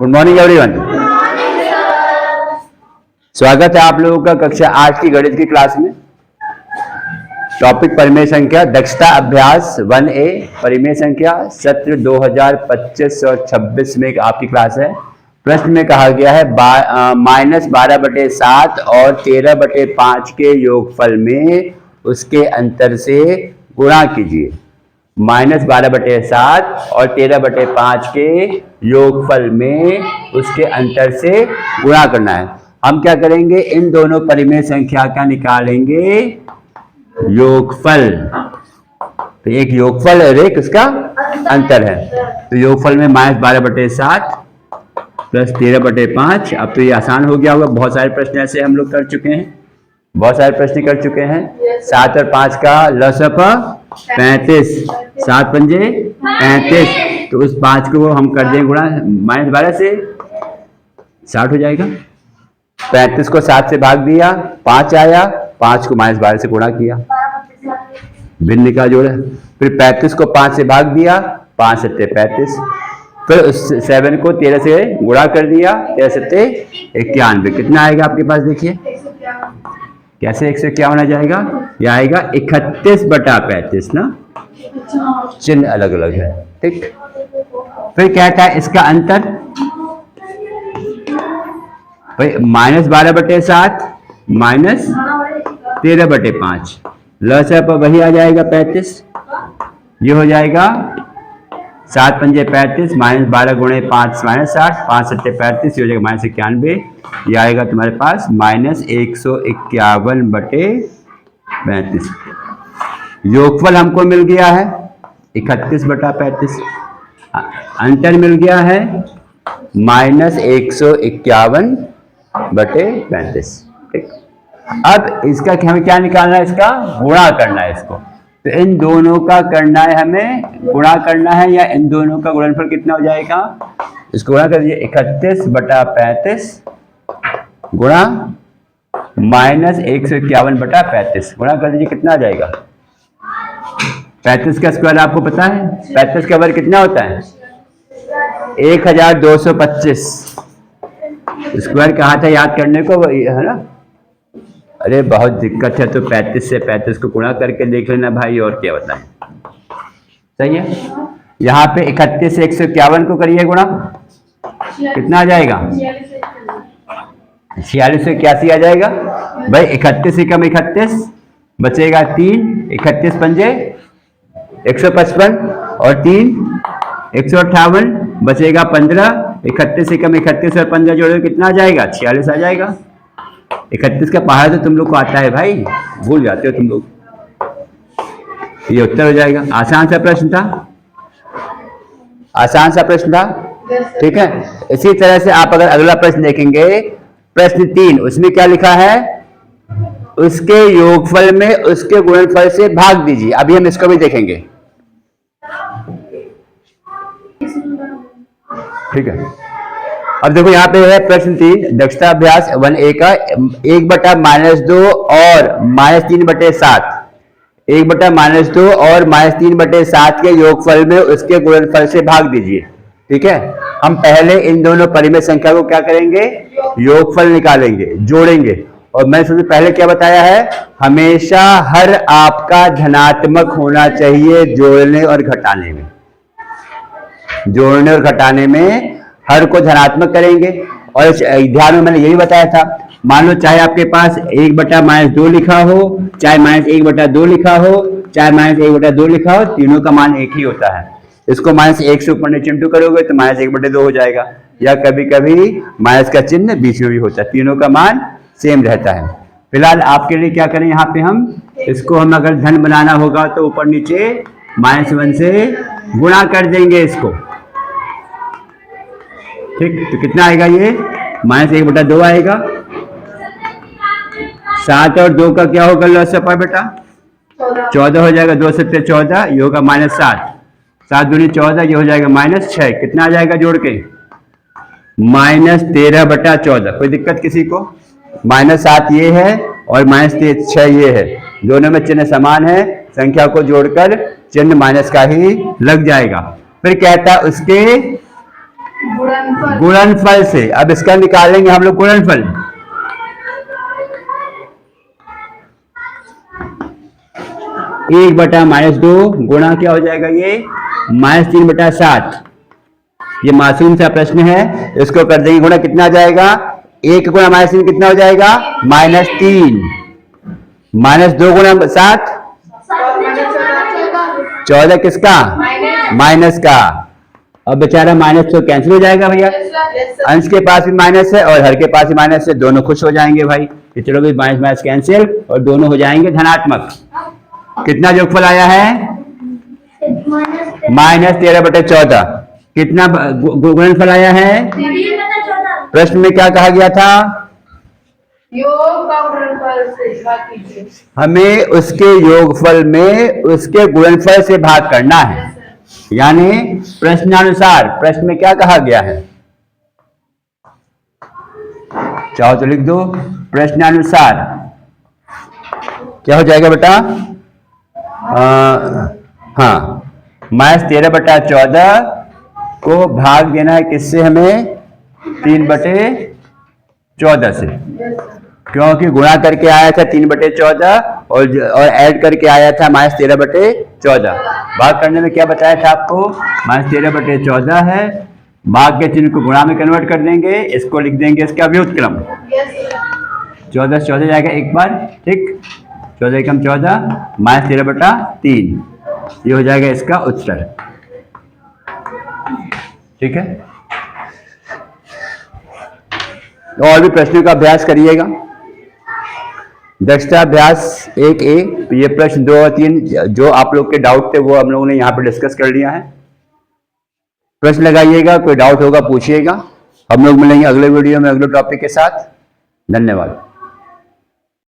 Good morning everyone. स्वागत है आप लोगों का कक्षा 8 की गणित की क्लास में। टॉपिक परिमेय संख्या दक्षता अभ्यास 1A, परिमेय संख्या सत्र 2025-26 में आपकी क्लास है। प्रश्न में कहा गया है -12/7 और 13/5 के योगफल में उसके अंतर से गुणा कीजिए। -12/7 और 13/5 के योगफल में उसके अंतर से गुणा करना है। हम क्या करेंगे, इन दोनों परिमेय संख्या का निकालेंगे योगफल। तो एक योगफल और एक उसका अंतर है। तो योगफल में -12/7 प्लस 13/5। अब तो ये आसान हो गया होगा, बहुत सारे प्रश्न ऐसे हम लोग कर चुके हैं, बहुत सारे प्रश्न कर चुके हैं। 7 और 5 का लसपा 35, 7 पंजे 35। तो उस 5 को हम कर देंगे गुणा -12 से, 60 हो जाएगा। 35 को 7 से भाग दिया, 5 आया, 5 को -12 से गुणा किया, भिन्न का जोड़ है। फिर 35 को 5 से भाग दिया, 5 सत्ते 35। फिर 7 को 13 से गुणा कर दिया, 13 सत्ते 91। कितना आएगा आपके पास, देखिए कैसे 151 आ जाएगा। यह आएगा 31/35 ना, चिन्ह अलग अलग है, ठीक। फिर कहता है इसका अंतर, भाई -12/7 -13/5, लसा पर वही आ जाएगा 35। ये हो जाएगा 7 पंजे 35, -12 गुणे 5 -60, 5 सत्ते 35, ये हो जाएगा -91। ये आएगा तुम्हारे पास -151/35। योगफल हमको मिल गया है 31/35, अंतर मिल गया है -151/35, ठीक। अब इसका हमें क्या निकालना है, इसका गुणा करना है इसको। तो इन दोनों का करना है, हमें गुणा करना है, या इन दोनों का गुणनफल कितना हो जाएगा, इसको गुणा कर दीजिए। 31/35 गुणा -151/35 गुणा कर दीजिए, कितना आ जाएगा। 35 का स्क्वायर आपको पता है, 35 का वर्ग कितना होता है, 1225। स्क्वायर कहा था याद करने को, है ना। अरे बहुत दिक्कत है, तो 35 से 35 को गुणा करके देख लेना भाई, और क्या बताएं। सही है। यहाँ पे 31 से 151 को करिए गुणा, कितना आ जाएगा, 46 से 81 आ जाएगा। भाई 31 से कम 31 बचेगा 3, 31 पंजे 155 और 3 158, बचेगा 15। 31 से कम 31 और 15 जोड़ो कितना आ जाएगा, 46 आ जाएगा। 31 का पहाड़ तो तुम लोग को आता है भाई, भूल जाते हो तुम लोग। ये उत्तर हो जाएगा। आसान सा प्रश्न था, आसान सा प्रश्न था, ठीक है। इसी तरह से आप अगर अगला प्रश्न देखेंगे, प्रश्न 3, उसमें क्या लिखा है, उसके योगफल में उसके गुणनफल से भाग दीजिए। अभी हम इसको भी देखेंगे, ठीक है। अब देखो यहाँ पे है प्रश्न 3, दक्षता अभ्यास 1A का 1/-2 और -3/7, 1/-2 और -3/7 के योगफल में उसके गुणनफल से भाग दीजिए, ठीक है। हम पहले इन दोनों परिमेय संख्या को क्या करेंगे, योगफल निकालेंगे, जोड़ेंगे। और मैंने सबसे पहले क्या बताया है, हमेशा हर आपका धनात्मक होना चाहिए जोड़ने और घटाने में। जोड़ने और घटाने में हर को धनात्मक करेंगे। और ध्यान में मैंने यही बताया था, मान लो चाहे आपके पास 1/-2 लिखा हो, चाहे -1/2 लिखा हो, चाहे -1/2 लिखा हो, तीनों का मान एक ही होता है। इसको -1 से ऊपर नीचे चिंटू करोगे तो -1/2 हो जाएगा, या कभी कभी माइनस का चिन्ह बीच में भी होता है, तीनों का मान सेम रहता है। फिलहाल आपके लिए क्या करें, यहाँ पे हम इसको, हम अगर धन बनाना होगा तो ऊपर नीचे -1 से गुणा कर देंगे इसको, ठीक। तो कितना आएगा, ये -1/2 आएगा। 7 और 2 का क्या होगा लसपा बेटा, 14 हो जाएगा। 2 सत्ते 14, ये होगा -7, 7 दूनी 14, ये हो जाएगा -6। कितना आ जाएगा जोड़ के, -13/14। कोई दिक्कत किसी को, -7 ये है और -6 ये है, दोनों में चिन्ह समान है, संख्या को जोड़कर चिन्ह माइनस का ही लग जाएगा। फिर कहता उसके गुणनफल से। अब इसका निकालेंगे हम लोग गुणनफल। एक बटा -2 गुणा क्या हो जाएगा ये -3/7। ये मासूम सा प्रश्न है, इसको कर देंगे गुणा, कितना आ जाएगा 1 गुणा -3 कितना हो जाएगा -3, -2 गुणा 7 14 किसका माइनस का। अब बेचारा माइनस तो कैंसिल हो जाएगा भैया, अंश के पास भी माइनस है और हर के पास भी माइनस है, दोनों खुश हो जाएंगे भाई कि चलो भाई माइनस माइनस कैंसिल और दोनों हो जाएंगे धनात्मक। कितना योगफल आया है -13/14। कितना गुणनफल आया है, प्रश्न में क्या कहा गया था, योग का गुणनफल से भाग कीजिए। हमें उसके योगफल में उसके गुणनफल से भाग करना है। यानी प्रश्नानुसार, प्रश्न में क्या कहा गया है, चाहो तो लिख दो, प्रश्नानुसार क्या हो जाएगा बेटा, हाँ -13/14 को भाग देना है किससे, हमें 3/14 से, क्योंकि गुणा करके आया था 3/14 और ऐड करके आया था -13/14। भाग करने में क्या बताया था आपको, -13/14 है, भाग के चिन्ह को गुणा में कन्वर्ट कर देंगे, इसको लिख देंगे इसका व्युत्क्रम। 14 से 14 जाएगा एक बार, ठीक, 14 एकम 14 -13/3, ये हो जाएगा इसका उत्तर। ठीक है, और भी प्रश्नों का अभ्यास करिएगा। दक्षता अभ्यास 1A, ये प्रश्न 2 और 3 जो आप लोग के डाउट थे वो हम लोगों ने यहाँ पे डिस्कस कर लिया है। प्रश्न लगाइएगा, कोई डाउट होगा पूछिएगा। हम लोग मिलेंगे अगले वीडियो में अगले टॉपिक के साथ। धन्यवाद।